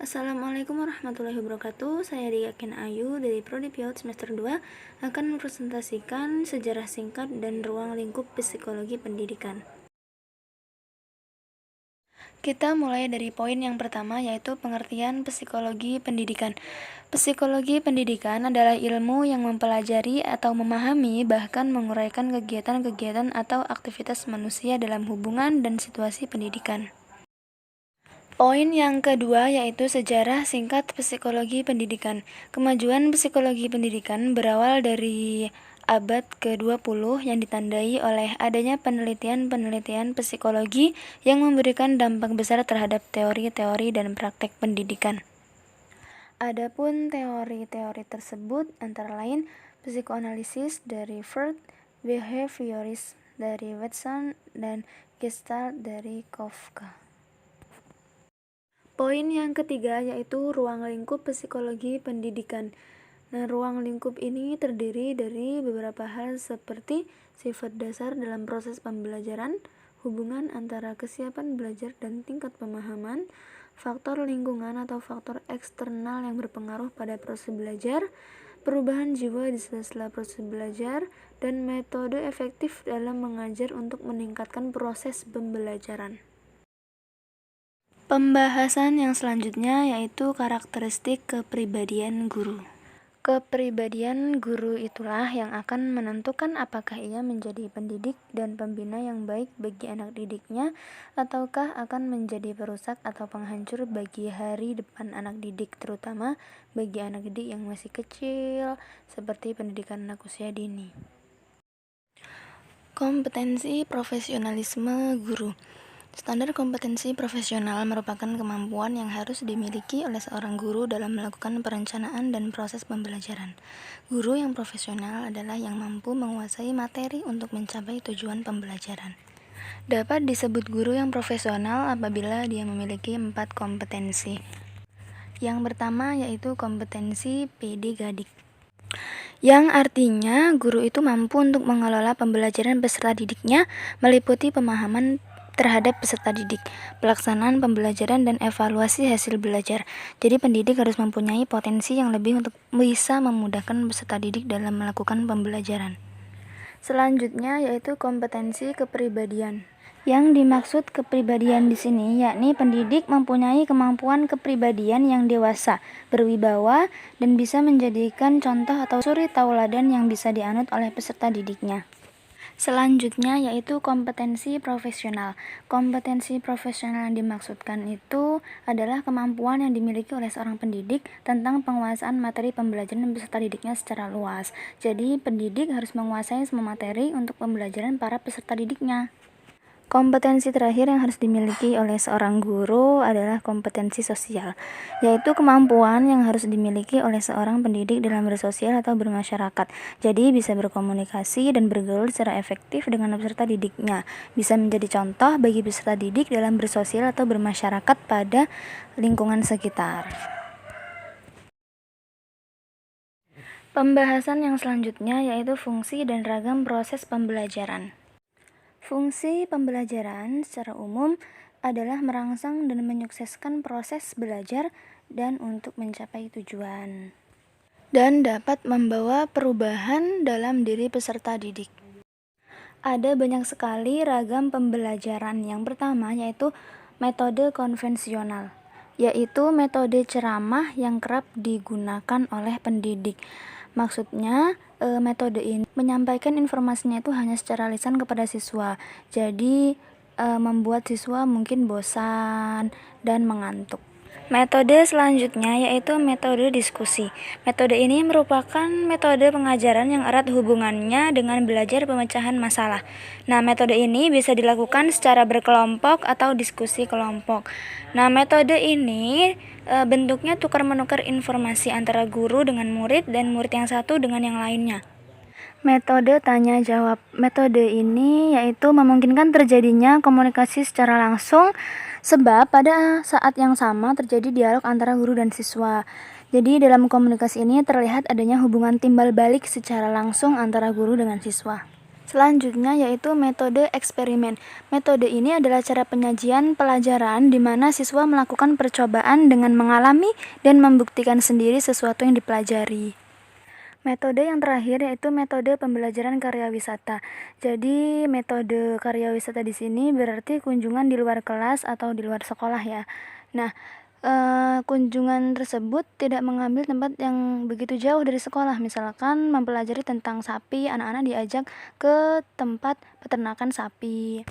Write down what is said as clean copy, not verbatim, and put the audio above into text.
Assalamualaikum warahmatullahi wabarakatuh. Saya Diyakin Ayu dari Prodi PIAUD semester 2 akan mempresentasikan sejarah singkat dan ruang lingkup psikologi pendidikan. Kita mulai dari poin yang pertama, yaitu pengertian psikologi pendidikan. Psikologi pendidikan adalah ilmu yang mempelajari atau memahami bahkan menguraikan kegiatan-kegiatan atau aktivitas manusia dalam hubungan dan situasi pendidikan. Poin yang kedua yaitu sejarah singkat psikologi pendidikan. Kemajuan psikologi pendidikan berawal dari abad ke-20 yang ditandai oleh adanya penelitian-penelitian psikologi yang memberikan dampak besar terhadap teori-teori dan praktek pendidikan. Adapun teori-teori tersebut antara lain psikoanalisis dari Freud, behaviorism dari Watson, dan Gestalt dari Kafka. Poin yang ketiga yaitu ruang lingkup psikologi pendidikan. Nah, ruang lingkup ini terdiri dari beberapa hal seperti sifat dasar dalam proses pembelajaran, hubungan antara kesiapan belajar dan tingkat pemahaman, faktor lingkungan atau faktor eksternal yang berpengaruh pada proses belajar, perubahan jiwa di sela-sela proses belajar, dan metode efektif dalam mengajar untuk meningkatkan proses pembelajaran. Pembahasan yang selanjutnya yaitu karakteristik kepribadian guru. Kepribadian guru itulah yang akan menentukan apakah ia menjadi pendidik dan pembina yang baik bagi anak didiknya, ataukah akan menjadi perusak atau penghancur bagi hari depan anak didik, terutama bagi anak didik yang masih kecil, seperti pendidikan anak usia dini. Kompetensi profesionalisme guru. Standar kompetensi profesional merupakan kemampuan yang harus dimiliki oleh seorang guru dalam melakukan perencanaan dan proses pembelajaran. Guru yang profesional adalah yang mampu menguasai materi untuk mencapai tujuan pembelajaran. Dapat disebut guru yang profesional apabila dia memiliki 4 kompetensi. Yang pertama yaitu kompetensi pedagodik, yang artinya guru itu mampu untuk mengelola pembelajaran peserta didiknya, meliputi pemahaman terhadap peserta didik, pelaksanaan pembelajaran, dan evaluasi hasil belajar. Jadi pendidik harus mempunyai potensi yang lebih untuk bisa memudahkan peserta didik dalam melakukan pembelajaran. Selanjutnya yaitu kompetensi kepribadian. Yang dimaksud kepribadian di sini yakni pendidik mempunyai kemampuan kepribadian yang dewasa, berwibawa, dan bisa menjadikan contoh atau suri tauladan yang bisa dianut oleh peserta didiknya. Selanjutnya yaitu kompetensi profesional. Kompetensi profesional yang dimaksudkan itu adalah kemampuan yang dimiliki oleh seorang pendidik tentang penguasaan materi pembelajaran peserta didiknya secara luas. Jadi pendidik harus menguasai semua materi untuk pembelajaran para peserta didiknya. Kompetensi terakhir yang harus dimiliki oleh seorang guru adalah kompetensi sosial, yaitu kemampuan yang harus dimiliki oleh seorang pendidik dalam bersosial atau bermasyarakat. Jadi bisa berkomunikasi dan bergaul secara efektif dengan peserta didiknya, bisa menjadi contoh bagi peserta didik dalam bersosial atau bermasyarakat pada lingkungan sekitar. Pembahasan yang selanjutnya yaitu fungsi dan ragam proses pembelajaran. Fungsi pembelajaran secara umum adalah merangsang dan menyukseskan proses belajar dan untuk mencapai tujuan, dan dapat membawa perubahan dalam diri peserta didik. Ada banyak sekali ragam pembelajaran. Yang pertama yaitu metode konvensional, yaitu metode ceramah yang kerap digunakan oleh pendidik. Maksudnya metode ini menyampaikan informasinya itu hanya secara lisan kepada siswa, jadi membuat siswa mungkin bosan dan mengantuk. Metode selanjutnya yaitu metode diskusi. Metode ini merupakan metode pengajaran yang erat hubungannya dengan belajar pemecahan masalah. Nah, metode ini bisa dilakukan secara berkelompok atau diskusi kelompok. Nah, metode ini bentuknya tukar-menukar informasi antara guru dengan murid dan murid yang satu dengan yang lainnya. Metode tanya jawab. Metode ini yaitu memungkinkan terjadinya komunikasi secara langsung, sebab pada saat yang sama terjadi dialog antara guru dan siswa. Jadi dalam komunikasi ini terlihat adanya hubungan timbal balik secara langsung antara guru dengan siswa. Selanjutnya yaitu metode eksperimen. Metode ini adalah cara penyajian pelajaran di mana siswa melakukan percobaan dengan mengalami dan membuktikan sendiri sesuatu yang dipelajari. Metode yang terakhir yaitu metode pembelajaran karya wisata. Jadi metode karya wisata di sini berarti kunjungan di luar kelas atau di luar sekolah ya. Nah, kunjungan tersebut tidak mengambil tempat yang begitu jauh dari sekolah. Misalkan mempelajari tentang sapi, anak-anak diajak ke tempat peternakan sapi.